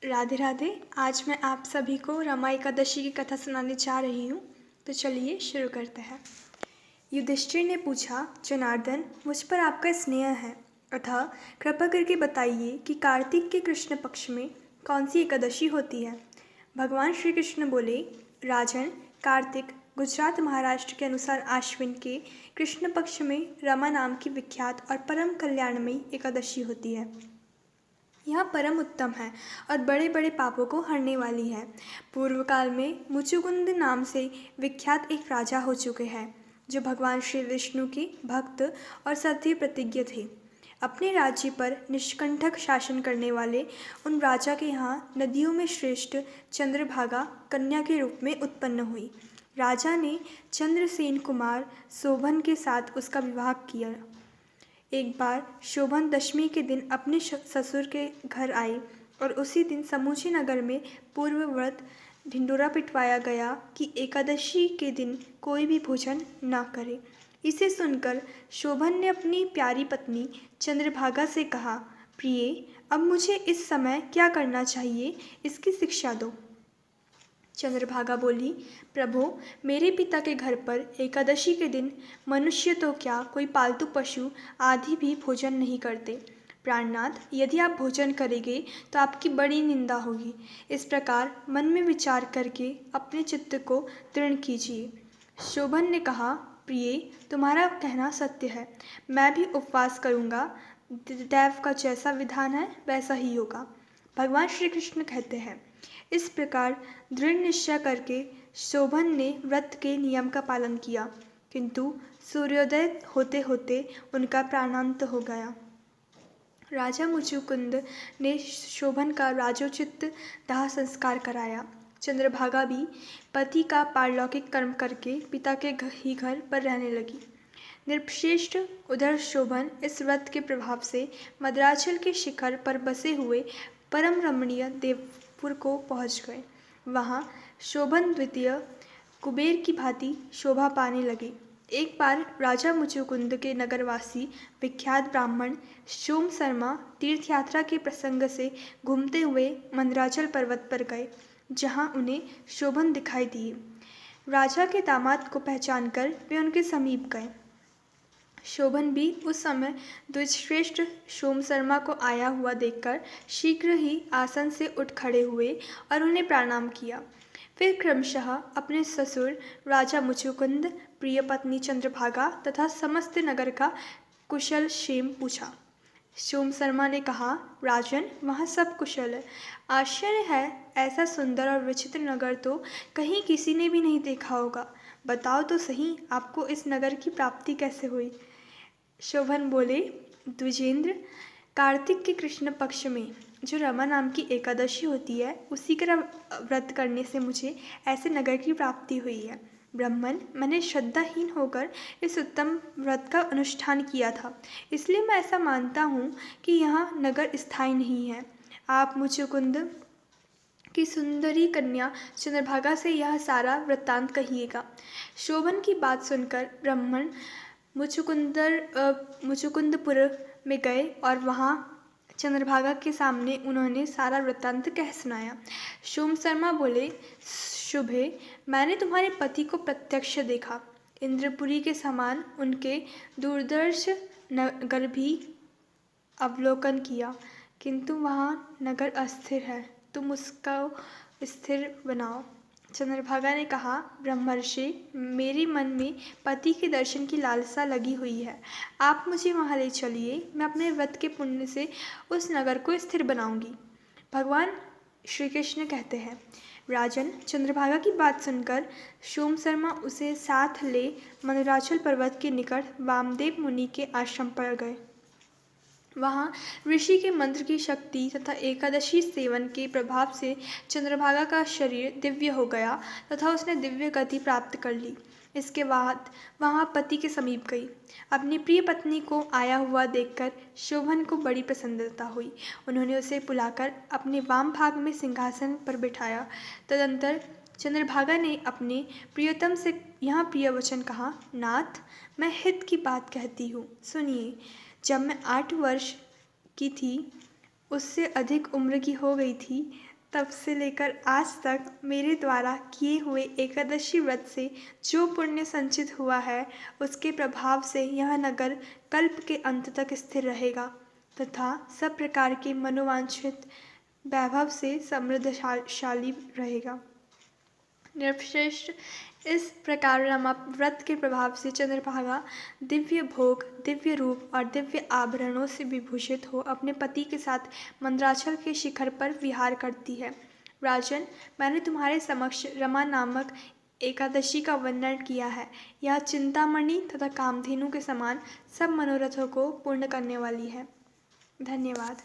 राधे राधे। आज मैं आप सभी को रमा एकादशी की कथा सुनाने जा रही हूँ। तो चलिए शुरू करते हैं। युधिष्ठिर ने पूछा, जनार्दन, मुझ पर आपका स्नेह है, अतः कृपा करके बताइए कि कार्तिक के कृष्ण पक्ष में कौन सी एकादशी होती है। भगवान श्री कृष्ण बोले, राजन, कार्तिक गुजरात महाराष्ट्र के अनुसार आश्विन के कृष्ण पक्ष में रमा नाम की विख्यात और परम कल्याणमयी एकादशी होती है। यह परम उत्तम है और बड़े बड़े पापों को हरने वाली है। पूर्व काल में मुचुकुंद नाम से विख्यात एक राजा हो चुके हैं, जो भगवान श्री विष्णु के भक्त और सत्य प्रतिज्ञ थे। अपने राज्य पर निष्कंटक शासन करने वाले उन राजा के यहाँ नदियों में श्रेष्ठ चंद्रभागा कन्या के रूप में उत्पन्न हुई। राजा ने चंद्रसेन कुमार शोभन के साथ उसका विवाह किया। एक बार शोभन दशमी के दिन अपने ससुर के घर आई और उसी दिन समूचे नगर में पूर्व व्रत ढिंडोरा पिटवाया गया कि एकादशी के दिन कोई भी भोजन न करे। इसे सुनकर शोभन ने अपनी प्यारी पत्नी चंद्रभागा से कहा, प्रिय, अब मुझे इस समय क्या करना चाहिए, इसकी शिक्षा दो। चंद्रभागा बोली, प्रभु, मेरे पिता के घर पर एकादशी के दिन मनुष्य तो क्या, कोई पालतू पशु आदि भी भोजन नहीं करते। प्राणनाथ, यदि आप भोजन करेंगे तो आपकी बड़ी निंदा होगी। इस प्रकार मन में विचार करके अपने चित्त को दृढ़ कीजिए। शोभन ने कहा, प्रिय, तुम्हारा कहना सत्य है, मैं भी उपवास करूँगा। दैव का जैसा विधान है वैसा ही होगा। भगवान श्री कृष्ण कहते हैं। इस प्रकार दृढ़ निश्चय करके शोभन ने व्रत के नियम का पालन किया, किंतु सूर्योदय होते होते उनका प्राणांत हो गया। राजा मुचुकुंद ने शोभन का राजोचित दाह संस्कार कराया। चंद्रभागा भी पति का पारलौकिक कर्म करके पिता के ही घर पर रहने लगी। निर्श्रेष्ठ उधर शोभन इस व्रत के प्रभाव से मद्राचल के शिखर पर बसे हुए परम रमणीय देवपुर को पहुंच गए। वहां शोभन द्वितीय कुबेर की भांति शोभा पाने लगे। एक बार राजा मुचुकुंद के नगरवासी विख्यात ब्राह्मण सोम शर्मा तीर्थ यात्रा के प्रसंग से घूमते हुए मंदराचल पर्वत पर गए, जहां उन्हें शोभन दिखाई दिए। राजा के दामाद को पहचानकर वे उनके समीप गए। शोभन भी उस समय द्विजश्रेष्ठ सोम शर्मा को आया हुआ देखकर शीघ्र ही आसन से उठ खड़े हुए और उन्हें प्रणाम किया। फिर क्रमशः अपने ससुर राजा मुचुकुंद, प्रिय पत्नी चंद्रभागा तथा समस्त नगर का कुशल क्षेम पूछा। सोम शर्मा ने कहा, राजन, वहाँ सब कुशल है। आश्चर्य है, ऐसा सुंदर और विचित्र नगर तो कहीं किसी ने भी नहीं देखा होगा। बताओ तो सही, आपको इस नगर की प्राप्ति कैसे हुई। शोभन बोले, द्विजेंद्र, कार्तिक के कृष्ण पक्ष में जो रमा नाम की एकादशी होती है, उसी का व्रत करने से मुझे ऐसे नगर की प्राप्ति हुई है। ब्राह्मण, मैंने श्रद्धाहीन होकर इस उत्तम व्रत का अनुष्ठान किया था, इसलिए मैं ऐसा मानता हूँ कि यह नगर स्थायी नहीं है। आप मुचुकुंद की सुंदरी कन्या चंद्रभागा से यह सारा वृत्तांत कहिएगा। शोभन की बात सुनकर ब्राह्मण मुचुकुंदपुर में गए और वहाँ चंद्रभागा के सामने उन्होंने सारा वृत्तांत कह सुनाया। सोम शर्मा बोले, शुभे, मैंने तुम्हारे पति को प्रत्यक्ष देखा। इंद्रपुरी के समान उनके दूरदर्श नगर भी अवलोकन किया, किंतु वहाँ नगर अस्थिर है, तुम उसको स्थिर बनाओ। चंद्रभागा ने कहा, ब्रह्मर्षि, मेरे मन में पति के दर्शन की लालसा लगी हुई है। आप मुझे वहाँ ले चलिए, मैं अपने व्रत के पुण्य से उस नगर को स्थिर बनाऊंगी। भगवान श्री कृष्ण कहते हैं। राजन, चंद्रभागा की बात सुनकर सोम शर्मा उसे साथ ले मंदराचल पर्वत के निकट वामदेव मुनि के आश्रम पर गए। वहाँ ऋषि के मंत्र की शक्ति तथा एकादशी सेवन के प्रभाव से चंद्रभागा का शरीर दिव्य हो गया तथा उसने दिव्य गति प्राप्त कर ली। इसके बाद वहाँ पति के समीप गई। अपनी प्रिय पत्नी को आया हुआ देखकर शोभन को बड़ी प्रसन्नता हुई। उन्होंने उसे बुलाकर अपने वाम भाग में सिंहासन पर बिठाया। तदंतर चंद्रभागा ने अपने प्रियतम से यह प्रिय वचन कहा, नाथ, मैं हित की बात कहती हूँ, सुनिए। जब मैं 8 वर्ष की थी उससे अधिक उम्र की हो गई थी, तब से लेकर आज तक मेरे द्वारा किए हुए एकादशी व्रत से जो पुण्य संचित हुआ है, उसके प्रभाव से यह नगर कल्प के अंत तक स्थिर रहेगा तथा सब प्रकार के मनोवांछित वैभव से समृद्धशाली रहेगा। नृपश्रेष्ठ, इस प्रकार रमा व्रत के प्रभाव से चंद्रभागा दिव्य भोग, दिव्य रूप और दिव्य आभरणों से विभूषित हो अपने पति के साथ मंद्राचल के शिखर पर विहार करती है। राजन, मैंने तुम्हारे समक्ष रमा नामक एकादशी का वर्णन किया है। यह चिंतामणि तथा कामधेनु के समान सब मनोरथों को पूर्ण करने वाली है। धन्यवाद।